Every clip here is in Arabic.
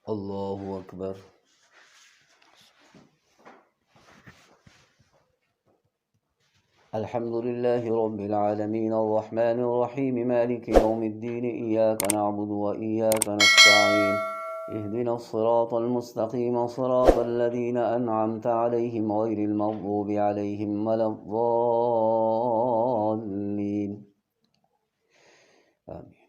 الله أكبر. الحمد لله رب العالمين الرحمن الرحيم مالك يوم الدين إياك نعبد وإياك نستعين اهدنا الصراط المستقيم صراط الذين أنعمت عليهم غير المغضوب عليهم ولا الضالين آمين.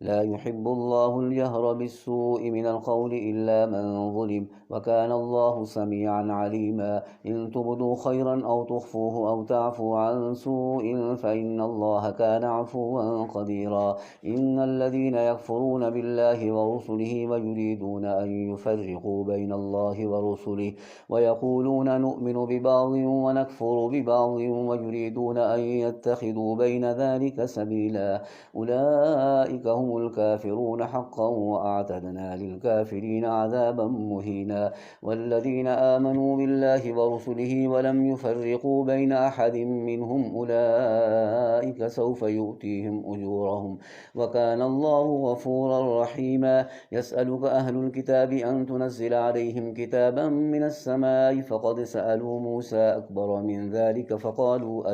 لا يحب الله الجهر بالسوء من القول إلا من ظلم وكان الله سميعا عليما إن تبدوا خيرا أو تخفوه أو تعفوا عن سوء فإن الله كان عفوا قديرا إن الذين يكفرون بالله ورسله ويريدون أن يفرقوا بين الله ورسله ويقولون نؤمن ببعض ونكفر ببعض ويريدون أن يتخذوا بين ذلك سبيلا أولئك هم الكافرون حقا وأعتدنا للكافرين عذابا مهينا والذين آمنوا بالله ورسله ولم يفرقوا بين أحد منهم أولئك سوف يؤتيهم أجورهم وكان الله غفورا رحيما يسألك أهل الكتاب أن تنزل عليهم كتابا من السماء فقد سألوا موسى أكبر من ذلك فقالوا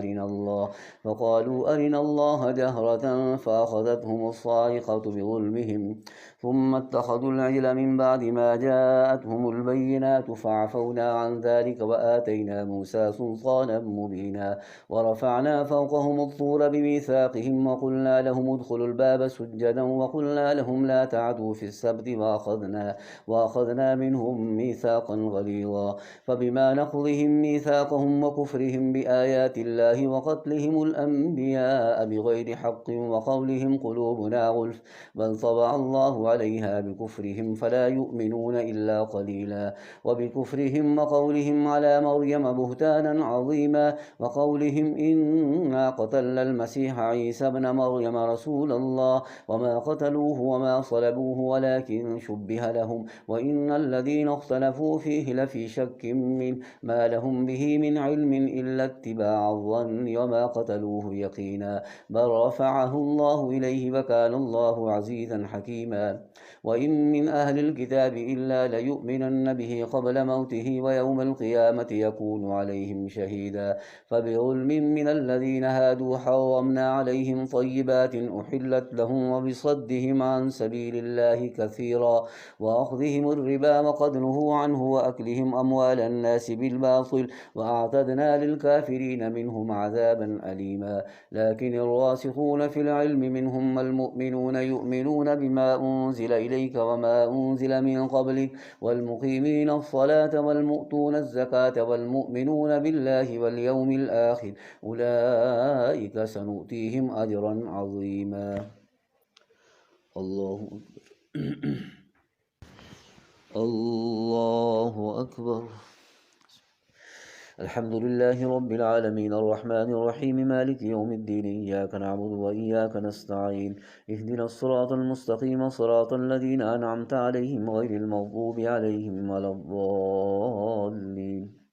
أرنا الله جهرة فأخذتهم الصاعقة بظلمهم ثم اتخذوا العجل من بعد ما جاءتهم البينات فعفونا عن ذلك وآتينا موسى سلطانا مبينا ورفعنا فوقهم الطور بميثاقهم وقلنا لهم ادخلوا الباب سجدا وقلنا لهم لا تعدوا في السبت وأخذنا منهم ميثاقا غليظا فبما نقضهم ميثاقهم وكفرهم بآيات الله وقتلهم الأنبياء بغير حق وقولهم قلوبنا غلف بل طبع الله عليها بكفرهم فلا يؤمنون إلا قليلا وبكفرهم وقولهم على مريم بهتانا عظيما وقولهم إنا قتلنا المسيح عيسى ابن مريم رسول الله وما قتلوه وما صلبوه ولكن شبه لهم وإن الذين اختلفوا فيه لفي شك منه ما لهم به من علم إلا اتباع الظن وما قتلوه يقينا بل رفعه الله إليه وكان الله عزيزا حكيما وإن من أهل الكتاب إلا ليؤمنن به قبل موته ويوم القيامة يكون عليهم شهيدا فبظلم من الذين هادوا حرمنا عليهم طيبات أحلت لهم وبصدهم عن سبيل الله كثيرا وأخذهم الربا وقد نهوا عنه وأكلهم أموال الناس بالباطل وأعتدنا للكافرين منهم عذابا أليما لكن الراسخون في العلم منهم المؤمنون يؤمنون بما أنزل إليك وما أنزل من قبلك والمقيمين الصلاة والمؤتون الزكاة والمؤمنون بالله واليوم الآخر أولئك سنؤتيهم أجرا عظيما الله أكبر الله أكبر الحمد لله رب العالمين الرحمن الرحيم مالك يوم الدين إياك نعبد وإياك نستعين اهدنا الصراط المستقيم صراط الذين أنعمت عليهم غير المغضوب عليهم ولا الضالين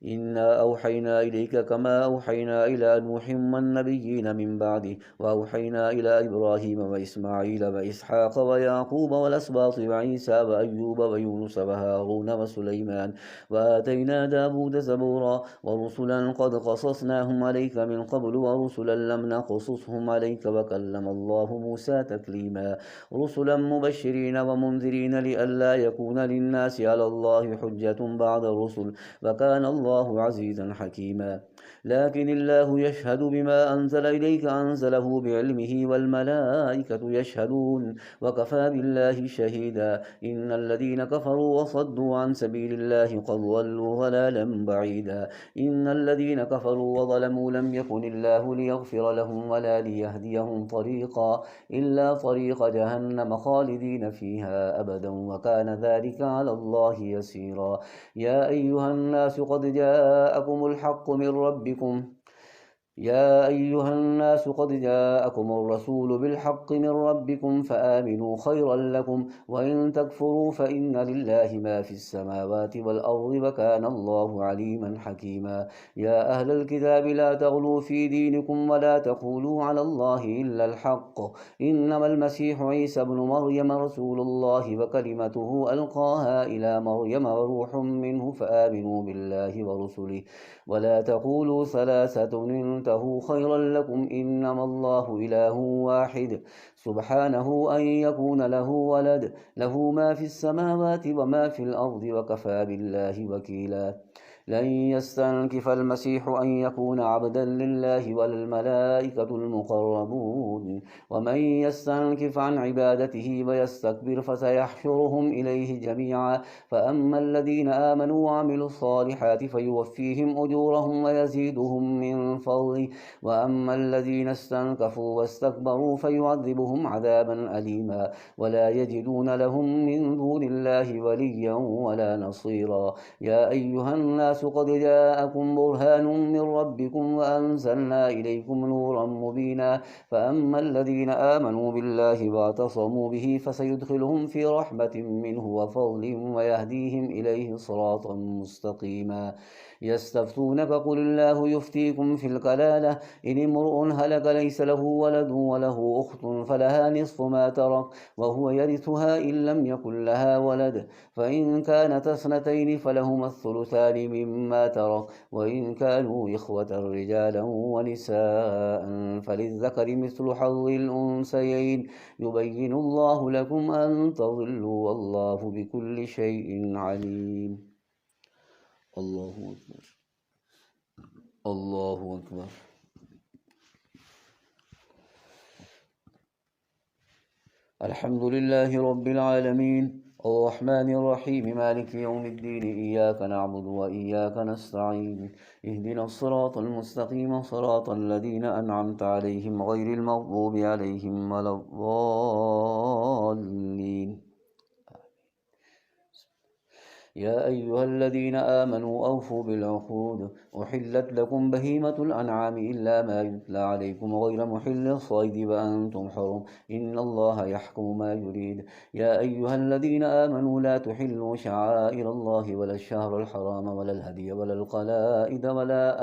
إنا أوحينا إليك كما أوحينا إلى نوح والنبيين من بعده وأوحينا إلى إبراهيم وإسماعيل وإسحاق ويعقوب والأسباط وعيسى وأيوب ويونس وهارون وسليمان وآتينا داود زبورا ورسلا قد قصصناهم عليك من قبل ورسلا لم نقصصهم عليك وكلم الله موسى تكليما رسلا مبشرين ومنذرين لئلا يكون للناس على الله حجة بعد الرسل وكان الله عزيزا حكيما لكن الله يشهد بما أنزل إليك أنزله بعلمه والملائكة يشهدون وكفى بالله شهيدا إن الذين كفروا وصدوا عن سبيل الله قد ضلوا ضلالا بعيدا إن الذين كفروا وظلموا لم يكن الله ليغفر لهم ولا ليهديهم طريقا إلا طريق جهنم خالدين فيها أبدا وكان ذلك على الله يسيرا يا أيها الناس قد جاءكم الحق من ربكم يا أيها الناس قد جاءكم الرسول بالحق من ربكم فآمنوا خيرا لكم وإن تكفروا فإن لله ما في السماوات والأرض وكان الله عليما حكيما يا أهل الكتاب لا تغلوا في دينكم ولا تقولوا على الله إلا الحق إنما المسيح عيسى بن مريم رسول الله وكلمته ألقاها إلى مريم وروح منه فآمنوا بالله ورسله ولا تقولوا ثلاثة انتهوا خيرا لكم إنما الله إله واحد سبحانه أن يكون له ولد له ما في السماوات وما في الأرض وكفى بالله وكيلا لن يستنكف المسيح أن يكون عبدا لله والملائكة المقربون ومن يستنكف عن عبادته ويستكبر فسيحشرهم إليه جميعا فأما الذين آمنوا وعملوا الصالحات فيوفيهم أجورهم ويزيدهم من فضله وأما الذين استنكفوا واستكبروا فيعذبهم عذابا أليما ولا يجدون لهم من دون الله وليا ولا نصيرا يا أيها الناس قد جاءكم برهان من ربكم وأنزلنا إليكم نورا مبينا فأما الذين آمنوا بالله واعتصموا به فسيدخلهم في رحمة منه وفضل ويهديهم إليه صراطا مستقيما يستفتونك قل الله يفتيكم في الكلالة إن امرؤ هلك ليس له ولد وله أخت فلها نصف ما ترك وهو يرثها إن لم يكن لها ولد فإن كانت اثنتين فلهما الثلثان مما ترك وإن كانوا إخوة رجالا ونساء فللذكر مثل حظ الأنثيين يبين الله لكم أن تضلوا والله بكل شيء عليم الله أكبر الله أكبر الحمد لله رب العالمين الرحمن الرحيم مالك يوم الدين إياك نعبد وإياك نستعين اهدنا الصراط المستقيم صراط الذين أنعمت عليهم غير المغضوب عليهم ولا الضالين يا أيها الذين آمنوا أوفوا بالعقود أحلت لكم بهيمة الأنعام إلا ما يتلى عليكم غير محل الصيد وأنتم حرم إن الله يحكم ما يريد يا أيها الذين آمنوا لا تحلوا شعائر الله ولا الشهر الحرام ولا الهدي ولا القلائد ولا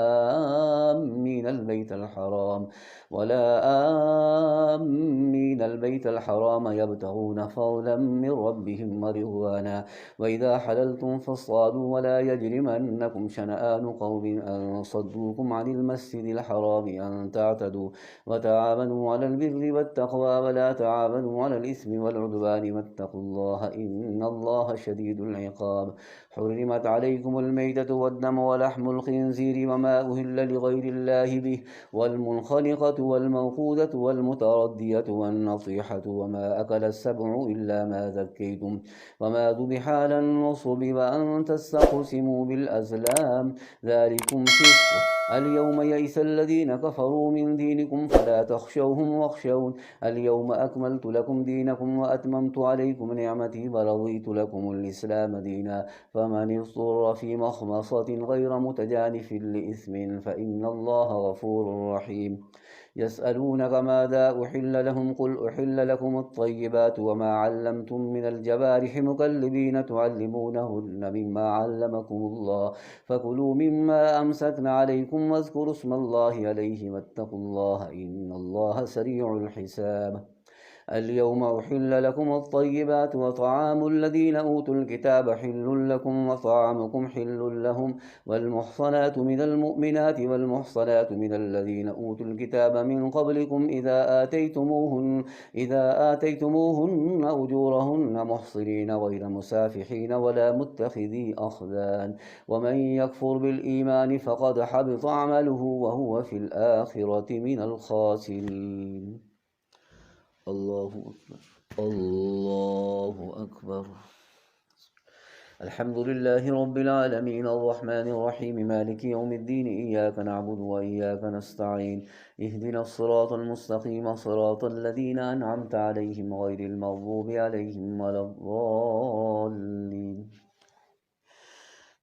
آمين البيت الحرام يبتغون فضلا من ربهم ورضوانا وإذا حللتم فاصطادوا ولا يجرمنكم شنآن قوم أن صدوكم عن المسجد الحرام أن تعتدوا وتعاونوا على البر والتقوى ولا تعاونوا على الإثم والعدوان واتقوا الله إن الله شديد العقاب حرمت عليكم الميتة والدم ولحم الخنزير وما أهل لغير الله به والمنخلقة والموقودة والمتردية والنصيحة وما أكل السبع إلا ما ذكيتم وما ذبح على النصب وأن تستقسموا بالأزلام ذلكم فسق اليوم يئس الذين كفروا من دينكم فلا تخشوهم واخشون اليوم أكملت لكم دينكم وأتممت عليكم نعمتي ورضيت لكم الإسلام دينا فمن اضطر في مخمصة غير متجانف لإثم فإن الله غفور رحيم يسألونك ماذا أحل لهم قل أحل لكم الطيبات وما علمتم من الجوارح مكلبين تعلمونهن مما علمكم الله فكلوا مما أمسكن عليكم واذكروا اسم الله عليه واتقوا الله إن الله سريع الحساب اليوم أحل لكم الطيبات وطعام الذين أوتوا الكتاب حل لكم وطعامكم حل لهم والمحصنات من المؤمنات والمحصنات من الذين أوتوا الكتاب من قبلكم إذا آتيتموهن أجورهن محصنين غير مسافحين ولا متخذي أخذان ومن يكفر بالإيمان فقد حبط عمله وهو في الآخرة من الخاسرين الله أكبر الله أكبر الحمد لله رب العالمين الرحمن الرحيم مالك يوم الدين إياك نعبد وإياك نستعين اهدنا الصراط المستقيم صراط الذين أنعمت عليهم غير المغضوب عليهم ولا الضالين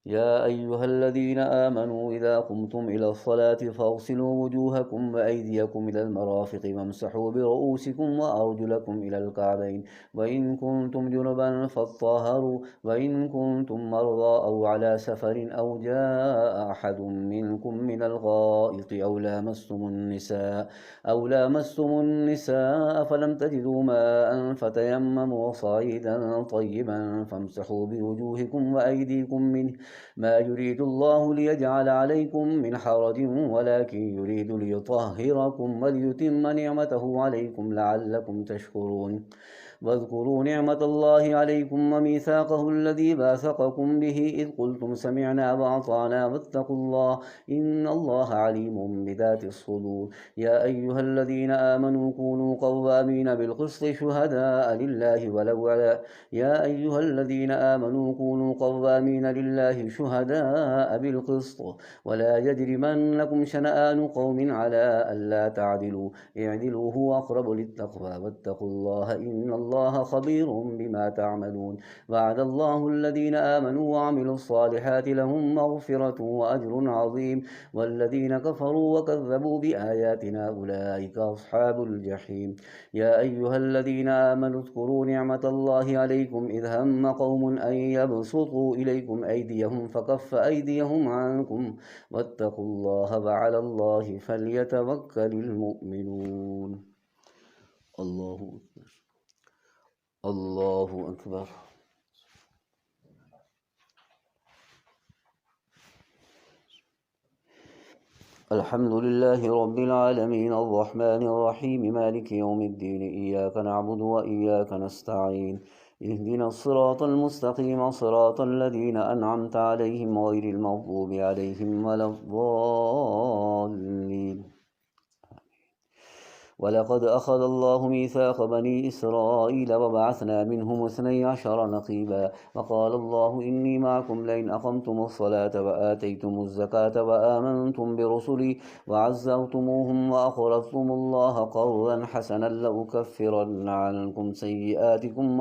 يا أيها الذين آمنوا إذا قمتم إلى الصلاة فاغسلوا وجوهكم وأيديكم إلى المرافق وامسحوا برؤوسكم وأرجلكم إلى الكعبين وإن كنتم جنبا فاطهروا وإن كنتم مرضى أو على سفر أو جاء أحد منكم من الغائط أو لامستم النساء فلم تجدوا ماء فتيمموا صعيدا طيبا فامسحوا بوجوهكم وأيديكم منه ما يريد الله ليجعل عليكم من حرج ولكن يريد ليطهركم وليتم نعمته عليكم لعلكم تشكرون واذكروا نعمة الله عليكم وميثاقه الذي باثقكم به إذ قلتم سمعنا وأطعنا واتقوا الله إن الله عليم بذات الصدور يا أيها الذين آمنوا كونوا قوامين بالقسط شهداء لله ولو على يا أيها الذين آمنوا كونوا قوامين لله شهداء بالقسط ولا يجرمنكم شنآن قوم على ألا تعدلوا اعدلوا هو أقرب للتقوى واتقوا الله إن الله خبير بما تعملون وعد الله الذين آمنوا وعملوا الصالحات لهم مغفرة وأجر عظيم والذين كفروا وكذبوا بآياتنا أولئك أصحاب الجحيم يا أيها الذين آمنوا اذكروا نعمة الله عليكم إذ هم قوم أن يبسطوا إليكم أيديهم فكف أيديهم عنكم واتقوا الله وعلى الله فليتوكل المؤمنون الله أكبر الله أكبر الحمد لله رب العالمين الرحمن الرحيم مالك يوم الدين إياك نعبد وإياك نستعين اهدنا الصراط المستقيم صراط الذين أنعمت عليهم غير المغضوب عليهم ولا الضالين ولقد أخذ الله ميثاق بني إسرائيل وبعثنا منهم 12 نقيبا وقال الله إني معكم لئن أقمتم الصلاة وآتيتم الزكاة وآمنتم برسلي وعزرتموهم وأقرضتم الله قرضا حسنا لأكفرن عنكم سيئاتكم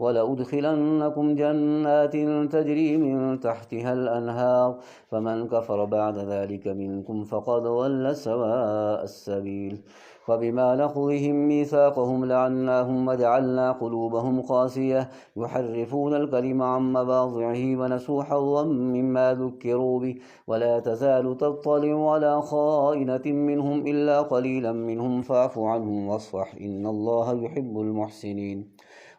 ولأدخلنكم جنات تجري من تحتها الأنهار فمن كفر بعد ذلك منكم فقد ضل سواء السبيل فبما نقضهم ميثاقهم لعناهم وجعلنا قلوبهم قاسية يحرفون الكلم عن مواضعه ونسوا حظا مما ذكروا به ولا تزال تطلع على خائنة منهم إلا قليلا منهم فاعف عنهم واصفح إن الله يحب المحسنين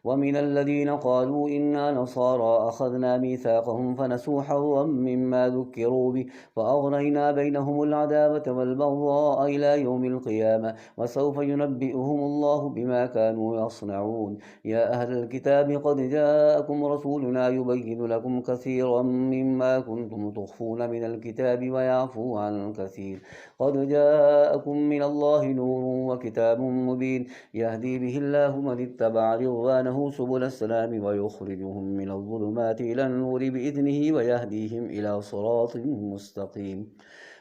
ومن الذين قالوا إنا نصارى أخذنا ميثاقهم فنسوا حظا مما ذكروا به فأغرينا بينهم العداوة والبغضاء إلى يوم القيامة وسوف ينبئهم الله بما كانوا يصنعون يا أهل الكتاب قد جاءكم رسولنا يبين لكم كثيرا مما كنتم تخفون من الكتاب ويعفو عن كثير قد جاءكم من الله نور وكتاب مبين يهدي به الله من اتبع رضوانه سبل السلام ويخرجهم من الظلمات إلى النور بإذنه ويهديهم إلى صراط مستقيم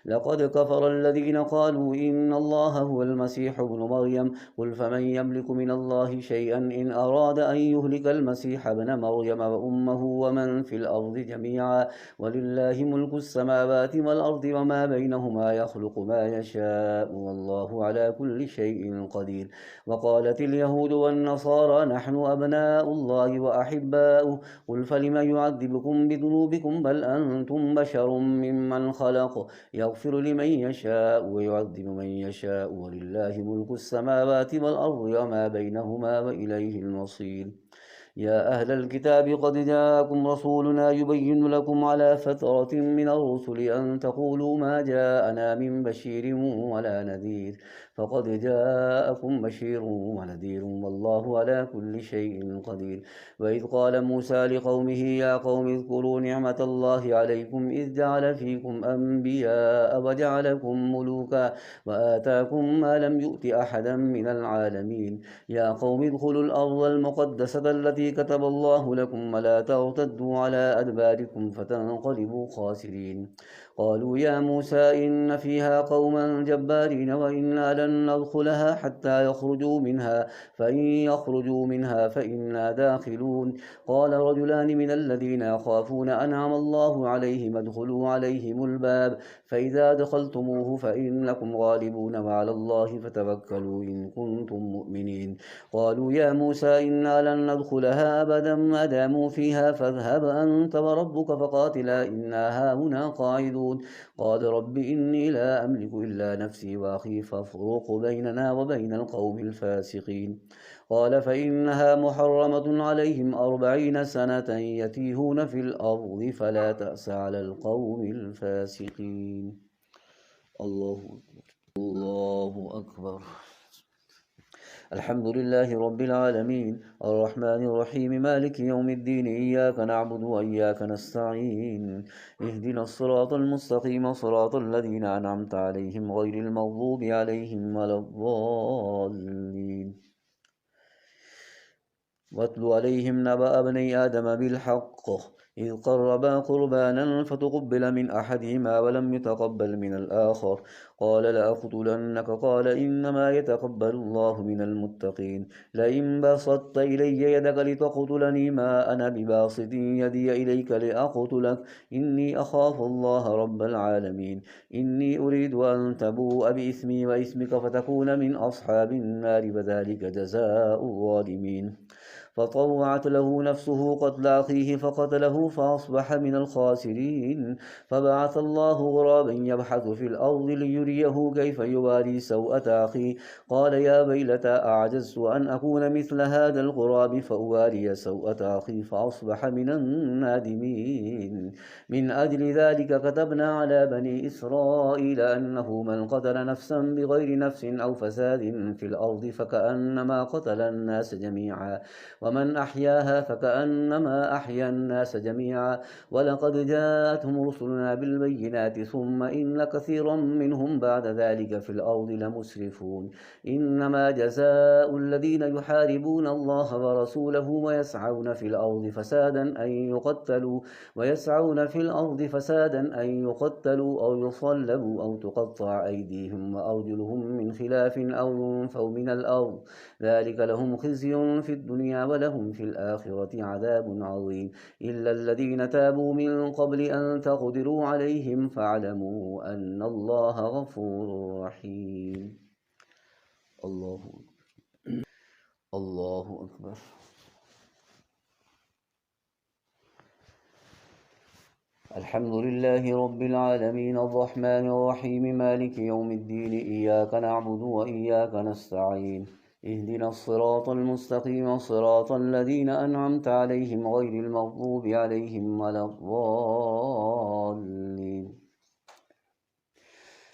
لقد كفر الذين قالوا إن الله هو المسيح ابن مريم قل فمن يملك من الله شيئا إن أراد أن يهلك المسيح ابن مريم وأمه ومن في الأرض جميعا ولله ملك السماوات والأرض وما بينهما يخلق ما يشاء والله على كل شيء قدير وقالت اليهود والنصارى نحن أبناء الله وأحباؤه قل فلم يعذبكم بذنوبكم بل أنتم بشر ممن خلق يغفر لمن يشاء ويعذب من يشاء ولله ملك السماوات والأرض وما بينهما وإليه المصير يا أهل الكتاب قد جاءكم رسولنا يبين لكم على فترة من الرسل أن تقولوا ما جاءنا من بشير ولا نذير فقد جاءكم بشير ونذير والله على كل شيء قدير وإذ قال موسى لقومه يا قوم اذكروا نعمة الله عليكم إذ جعل فيكم أنبياء وجعلكم ملوكا وآتاكم ما لم يؤت أحدا من العالمين يا قوم ادخلوا الأرض المقدسة التي كتب الله لكم ولا ترتدوا على أدباركم فتنقلبوا خاسرين قالوا يا موسى إن فيها قوما جبارين وإنا لن ندخلها حتى يخرجوا منها فإن يخرجوا منها فإنا داخلون قال رجلان من الذين يخافون أنعم الله عليهم ادخلوا عليهم الباب فإذا دخلتموه فإنكم غالبون وعلى الله فتوكلوا إن كنتم مؤمنين قالوا يا موسى إنا لن ندخلها أبدا ما داموا فيها فاذهب أنت وربك فقاتلا إنا هاهنا قاعدون قال رب إني لا أملك إلا نفسي وأخي فافرق بيننا وبين القوم الفاسقين قال فإنها محرمة عليهم 40 سنة يتيهون في الأرض فلا تأس على القوم الفاسقين الله أكبر الحمد لله رب العالمين الرحمن الرحيم مالك يوم الدين إياك نعبد وإياك نستعين اهدنا الصراط المستقيم صراط الذين أنعمت عليهم غير المغضوب عليهم ولا الضالين واتل عليهم نبأ بني آدم بالحق إذ قربا قربانا فتقبل من أحدهما ولم يتقبل من الآخر قال لأقتلنك قال إنما يتقبل الله من المتقين لئن بسطت إلي يدك لتقتلني ما أنا بباسط يدي إليك لأقتلك إني أخاف الله رب العالمين إني أريد أن تبوء بإثمي وإثمك فتكون من أصحاب النار وذلك جزاء الظالمين فطوعت له نفسه قتل أخيه فقتله فأصبح من الخاسرين فبعث الله غرابا يبحث في الأرض ليريه كيف يواري سوءة أخيه قال يا ويلتى أعجزت أن أكون مثل هذا الغراب فأواري سوءة أخي فأصبح من النادمين من أجل ذلك كتبنا على بني إسرائيل أنه من قتل نفسا بغير نفس أو فساد في الأرض فكأنما قتل الناس جميعا ومن أحياها فكأنما أحيا الناس جميعا ولقد جاءتهم رسلنا بالبينات ثم إن كثيرا منهم بعد ذلك في الأرض لمسرفون إنما جزاء الذين يحاربون الله ورسوله ويسعون في الأرض فسادا أن يقتلوا أو يصلبوا أو تقطع أيديهم وأرجلهم من خلاف أو ينفوا من الأرض ذلك لهم خزي في الدنيا ولهم في الآخرة عذاب عظيم إلا الذين تابوا من قبل أن تقدروا عليهم فاعلموا أن الله غفور رحيم الله أكبر الحمد لله رب العالمين الرحمن الرحيم مالك يوم الدين إياك نعبد وإياك نستعين اهدنا الصراط المستقيم صراط الذين أنعمت عليهم غير المغضوب عليهم ولا الضالين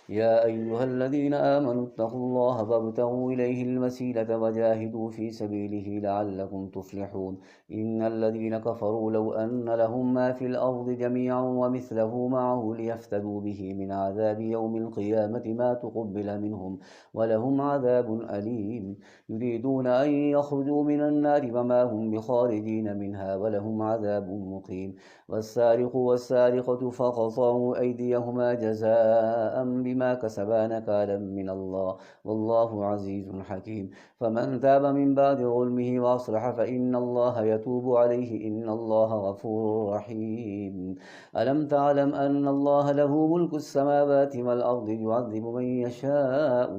يا أيها الذين آمنوا اتقوا الله وابتغوا إليه الوسيلة وجاهدوا في سبيله لعلكم تفلحون إن الذين كفروا لو أن لهم ما في الأرض جميعا ومثله معه ليفتدوا به من عذاب يوم القيامة ما تقبل منهم ولهم عذاب أليم يريدون أن يخرجوا من النار وما هم بخارجين منها ولهم عذاب مقيم والسارق والسارقة فقطعوا أيديهما جزاء بما كسبا نكالا من الله والله عزيز حكيم فمن تاب من بعد ظلمه وأصلح فإن الله يتوب عليه إن الله غفور رحيم ألم تعلم أن الله له ملك السماوات والأرض يعذب من يشاء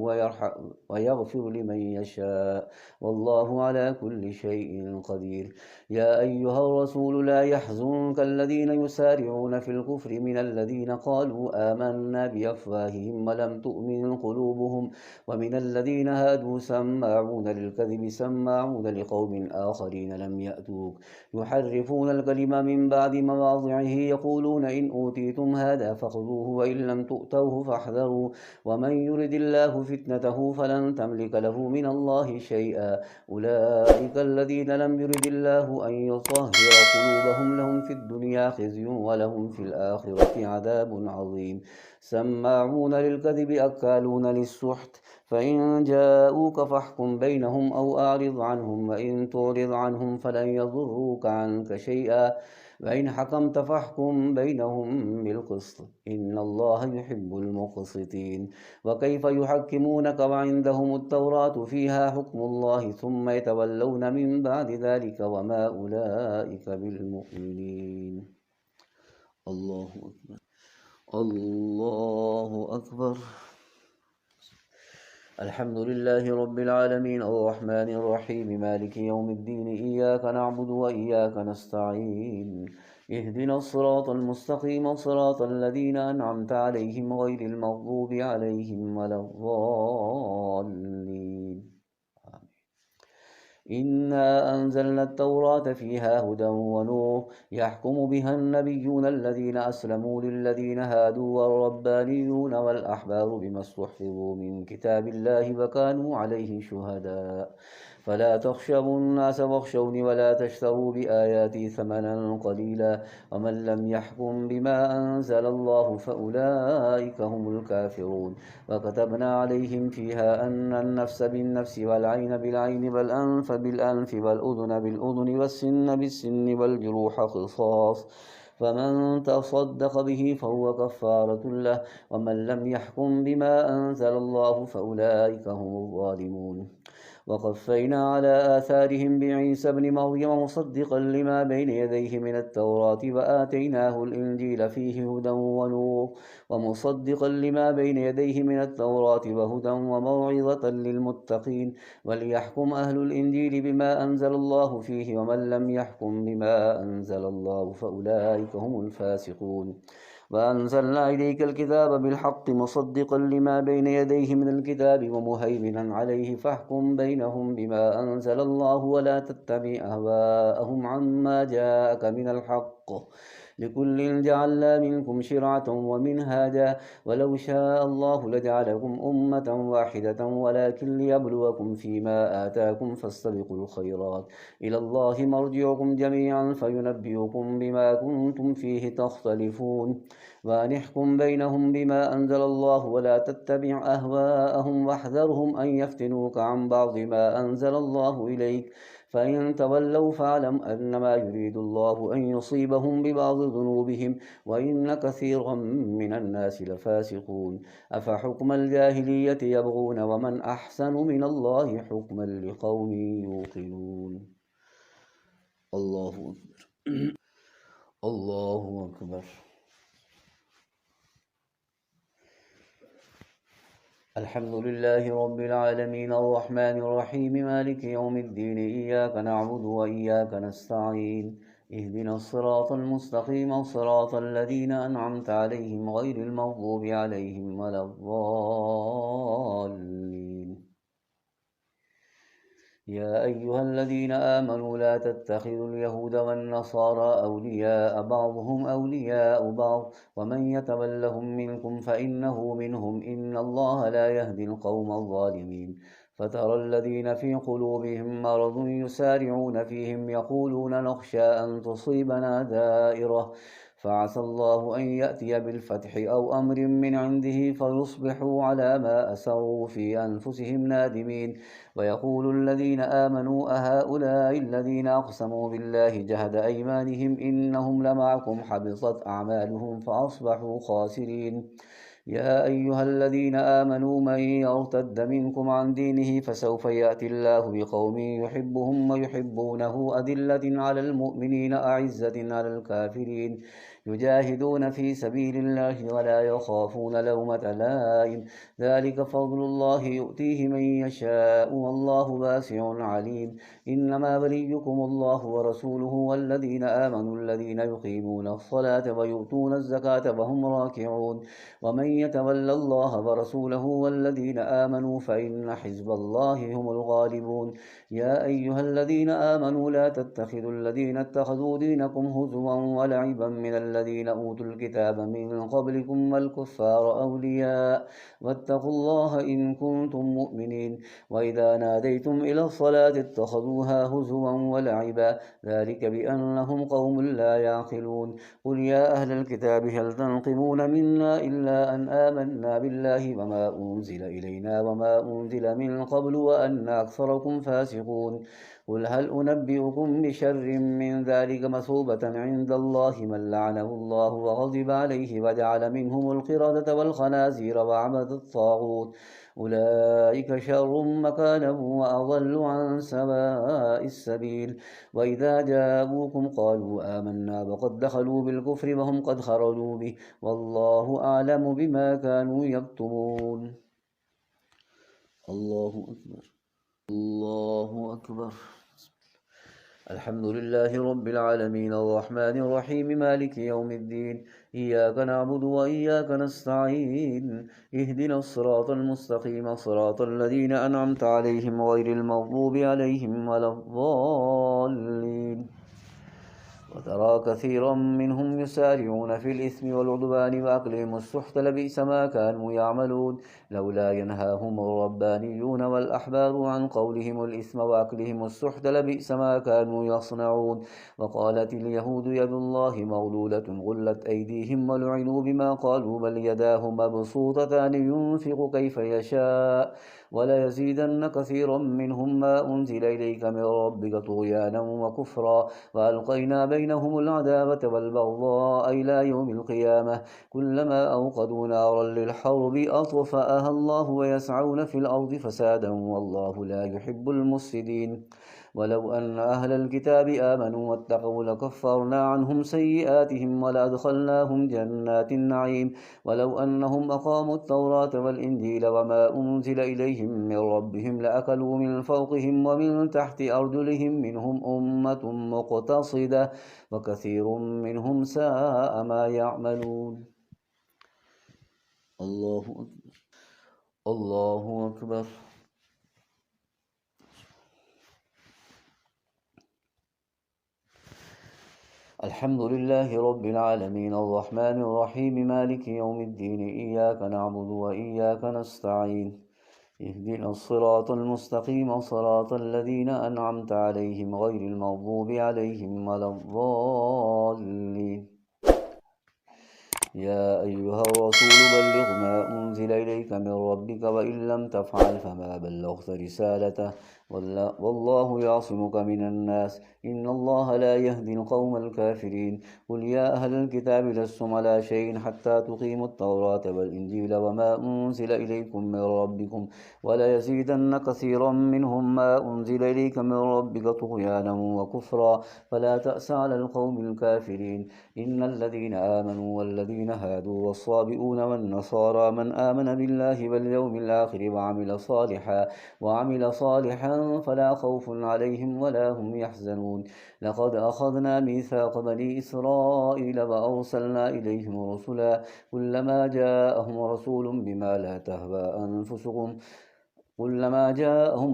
ويغفر لمن يشاء والله على كل شيء قدير يا أيها الرسول لا يحزنك الذين يسارعون في الكفر من الذين قالوا آمنا بأفواههم ولم تؤمن قلوبهم ومن الذين هادوا سماعون للكذب سماعون لقوم آخرين لم يأتوك يحرفون الكلم من بعد مواضعه يقولون إن أوتيتم هذا فخذوه وإن لم تؤتوه فاحذروا ومن يرد الله فتنته فلن تملك له من الله شيئا أولئك الذين لم يرد الله أن يطهر قلوبهم لهم في الدنيا خزي ولهم في الآخرة عذاب عظيم سماعون للكذب أكالون للسحت فإن جاءوك فاحكم بينهم أو أعرض عنهم وإن تعرض عنهم فلن يضروك عنك شيئا وإن حكمت فاحكم بينهم بالقسط إن الله يحب المقسطين وكيف يحكمونك وعندهم التوراة فيها حكم الله ثم يتولون من بعد ذلك وما أولئك بالمؤمنين الله أكبر الله أكبر الحمد لله رب العالمين الرحمن الرحيم مالك يوم الدين إياك نعبد وإياك نستعين اهدنا الصراط المستقيم صراط الذين أنعمت عليهم غير المغضوب عليهم ولا الضالين إنا أنزلنا التوراة فيها هدى ونور يحكم بها النبيون الذين أسلموا للذين هادوا والربانيون والأحبار بما استحفظوا من كتاب الله وكانوا عليه شهداء فلا تخشوا الناس واخشوني ولا تشتروا بآياتي ثمنا قليلا ومن لم يحكم بما أنزل الله فأولئك هم الكافرون وكتبنا عليهم فيها أن النفس بالنفس والعين بالعين والأنف بالأنف والأذن بالأذن والسن بالسن والجروح قصاص فمن تصدق به فهو كفارة له ومن لم يحكم بما أنزل الله فأولئك هم الظالمون وقفينا على آثارهم بعيسى ابن مريم مصدقا لما بين يديه من التوراة وآتيناه الإنجيل فيه هدى ونور ومصدقا لما بين يديه من التوراة وهدى وموعظة للمتقين وليحكم أهل الإنجيل بما أنزل الله فيه ومن لم يحكم بما أنزل الله فأولئك هم الفاسقون وأنزلنا إليك الكتاب بالحق مصدقا لما بين يديه من الكتاب ومهيمنا عليه فاحكم بينهم بما أنزل الله ولا تتبع أهواءهم عما جاءك من الحق لكل جعلنا منكم شرعة ومنهاجا ولو شاء الله لجعلكم أمة واحدة ولكن ليبلوكم فيما آتاكم فاستبقوا الخيرات إلى الله مرجعكم جميعا فينبئكم بما كنتم فيه تختلفون وأن احكم بينهم بما أنزل الله ولا تتبع أهواءهم واحذرهم أن يفتنوك عن بعض ما أنزل الله إليك فإن تولوا فاعلم أنما يريد الله أن يصيبهم ببعض ذنوبهم وإن كثيرا من الناس لفاسقون أفحكم الجاهلية يبغون ومن أحسن من الله حكما لقوم يوقنون الله أكبر الله أكبر الحمد لله رب العالمين الرحمن الرحيم مالك يوم الدين إياك نعبد وإياك نستعين اهدنا الصراط المستقيم صراط الذين أنعمت عليهم غير المغضوب عليهم ولا الضالين يا أيها الذين آمنوا لا تتخذوا اليهود والنصارى أولياء بعضهم أولياء بعض ومن يتولهم منكم فإنه منهم إن الله لا يهدي القوم الظالمين فترى الذين في قلوبهم مرض يسارعون فيهم يقولون نخشى أن تصيبنا دائرة فعسى الله أن يأتي بالفتح أو أمر من عنده فيصبحوا على ما أسروا في أنفسهم نادمين ويقول الذين آمنوا أهؤلاء الذين أقسموا بالله جهد أيمانهم إنهم لمعكم حبطت أعمالهم فأصبحوا خاسرين يا أيها الذين آمنوا من يرتد منكم عن دينه فسوف يأتي الله بقوم يحبهم ويحبونه أذلة على المؤمنين أعزة على الكافرين يجاهدون في سبيل الله ولا يخافون لومة لائم ذلك فضل الله يؤتيه من يشاء والله واسع عليم إنما وليكم الله ورسوله والذين آمنوا الذين يقيمون الصلاة ويؤتون الزكاة وهم راكعون ومن يتول الله ورسوله والذين آمنوا فإن حزب الله هم الغالبون يا أيها الذين آمنوا لا تتخذوا الذين اتخذوا دينكم هزوا ولعبا من الذين الذين أوتوا الكتاب من قبلكم والكفار أولياء واتقوا الله إن كنتم مؤمنين وإذا ناديتم إلى الصلاة اتخذوها هزوا ولعبا ذلك بأنهم قوم لا يعقلون قل يا أهل الكتاب هل تنقمون منا إلا أن آمنا بالله وما أنزل إلينا وما أنزل من قبل وأن أكثركم فاسقون قل هل أنبئكم بشر من ذلك مثوبة عند الله من لعنه الله وغضب عليه وجعل منهم القردة والخنازير وعبد الطاغوت أولئك شر مكانا وأضل عن سواء السبيل وإذا جاءوكم قالوا آمنا وقد دخلوا بالكفر وهم قد خرجوا به والله أعلم بما كانوا يكتمون الله أكبر الله أكبر الحمد لله رب العالمين الرحمن الرحيم مالك يوم الدين إياك نعبد وإياك نستعين اهدنا الصراط المستقيم صراط الذين أنعمت عليهم غير المغضوب عليهم ولا الضالين وترى كثيرا منهم يسارعون في الإثم والعدوان وأكلهم السحت لبئس ما كانوا يعملون لولا ينهاهم الربانيون والأحبار عن قولهم الإثم وأكلهم السحت لبئس ما كانوا يصنعون وقالت اليهود يد الله مغلولة غلت أيديهم ولعنوا بما قالوا بل يداه مبسوطتان ينفق كيف يشاء وليزيدن كثيرا منهم ما أنزل إليك من ربك طغيانا وكفرا وألقينا بينهم العداوة والبغضاء إلى يوم القيامة كلما أوقدوا نارا للحرب أطفأها الله ويسعون في الأرض فسادا والله لا يحب المفسدين ولو أن أهل الكتاب آمنوا واتقوا لكفرنا عنهم سيئاتهم ولأدخلناهم جنات النعيم ولو أنهم أقاموا التوراة والإنجيل وما أنزل إليهم من ربهم لأكلوا من فوقهم ومن تحت أرجلهم منهم أمة مقتصدة وكثير منهم ساء ما يعملون الله أكبر الله أكبر الحمد لله رب العالمين الرحمن الرحيم مالك يوم الدين إياك نعبد وإياك نستعين اهدنا الصراط المستقيم صراط الذين أنعمت عليهم غير المغضوب عليهم ولا الضالين يا أيها الرسول بلغ ما أنزل إليك من ربك وإن لم تفعل فما بلغت رسالته والله يعصمك من الناس إن الله لا يهدي القوم الكافرين قل يا أهل الكتاب لستم على شيء حتى تقيموا التوراة والإنجيل وما أنزل إليكم من ربكم وليزيدن كثيرا منهم ما أنزل إليك من ربك طغيانا وكفرا فلا تأس على القوم الكافرين إن الذين آمنوا والذين هادوا والصابئون والنصارى من آمن بالله واليوم الآخر وعمل صالحا فلا خوف عليهم ولا هم يحزنون لقد أخذنا ميثاق بني إسرائيل وأرسلنا إليهم رسلا كلما جاءهم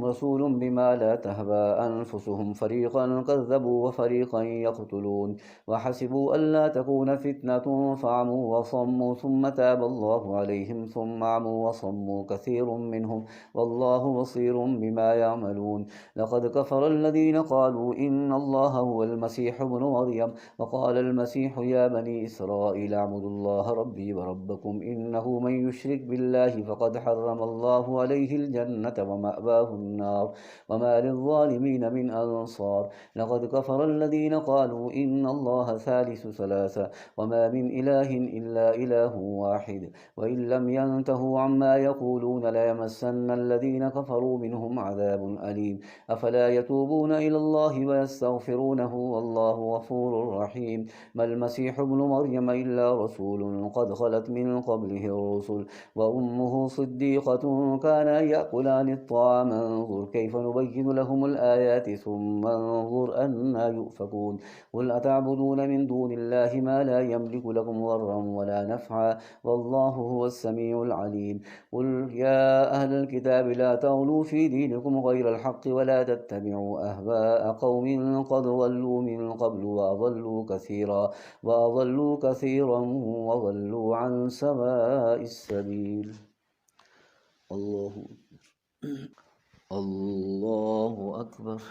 رسول بما لا تهوى أنفسهم فريقا كذبوا وفريقا يقتلون وحسبوا ألا تكون فتنة فعموا وصموا ثم تاب الله عليهم ثم عموا وصموا كثير منهم والله بصير بما يعملون لقد كفر الذين قالوا إن الله هو المسيح ابن مريم وقال المسيح يا بني إسرائيل اعبدوا الله ربي وربكم إنه من يشرك بالله فقد حرم الله عليه الجنة ومأواه النار وما للظالمين من أنصار لقد كفر الذين قالوا إن الله ثالث ثلاثة وما من إله إلا إله واحد وإن لم ينتهوا عما يقولون ليمسن الذين كفروا منهم عذاب أليم أفلا يتوبون إلى الله ويستغفرونه والله غفور رحيم ما المسيح ابن مريم إلا رسول قد خلت من قبله الرسل وأمه صديقة كانا يأكلان يأكلان الطعام انظر كيف نبين لهم الآيات ثم انظر أنا يؤفكون قل أتعبدون من دون الله ما لا يملك لكم ضرا ولا نفعا والله هو السميع العليم قل يا أهل الكتاب لا تغلوا في دينكم غير الحق ولا تتبعوا أهواء قوم قد ضلوا من قبل وأضلوا كثيرا وضلوا عن سواء السبيل الله الله أكبر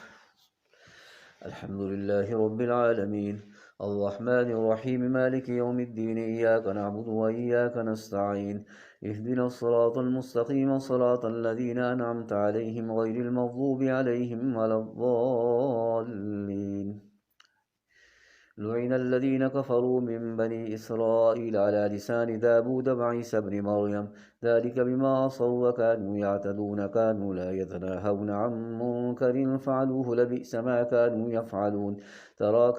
الحمد لله رب العالمين الرحمن الرحيم مالك يوم الدين إياك نعبد وإياك نستعين اهدنا الصراط المستقيم صراط الذين أنعمت عليهم غير المغضوب عليهم ولا الضالين لعن الذين كفروا من بني إسرائيل على لسان داود وعيسى بن مريم ذلك بما عصوا وكانوا يعتدون كانوا لا يتناهون عن منكر فعلوه لبئس ما كانوا يفعلون ترى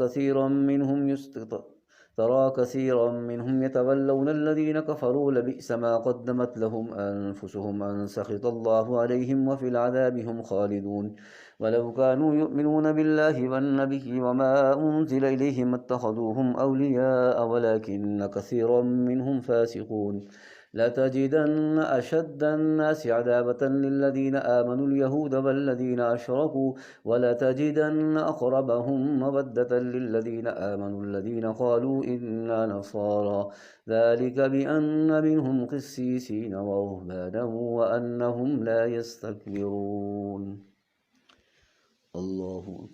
كثيرا منهم يتولون الذين كفروا لبئس ما قدمت لهم أنفسهم أن سخط الله عليهم وفي العذاب هم خالدون ولو كانوا يؤمنون بالله والنبي وما أنزل إليهم ما اتخذوهم أولياء ولكن كثيرا منهم فاسقون لتجدن أشد الناس عذابة للذين آمنوا اليهود والذين أشركوا ولتجدن أقربهم مودة للذين آمنوا الذين قالوا إنا نصارى ذلك بأن منهم قسيسين ورهبانا وأنهم لا يستكبرون الله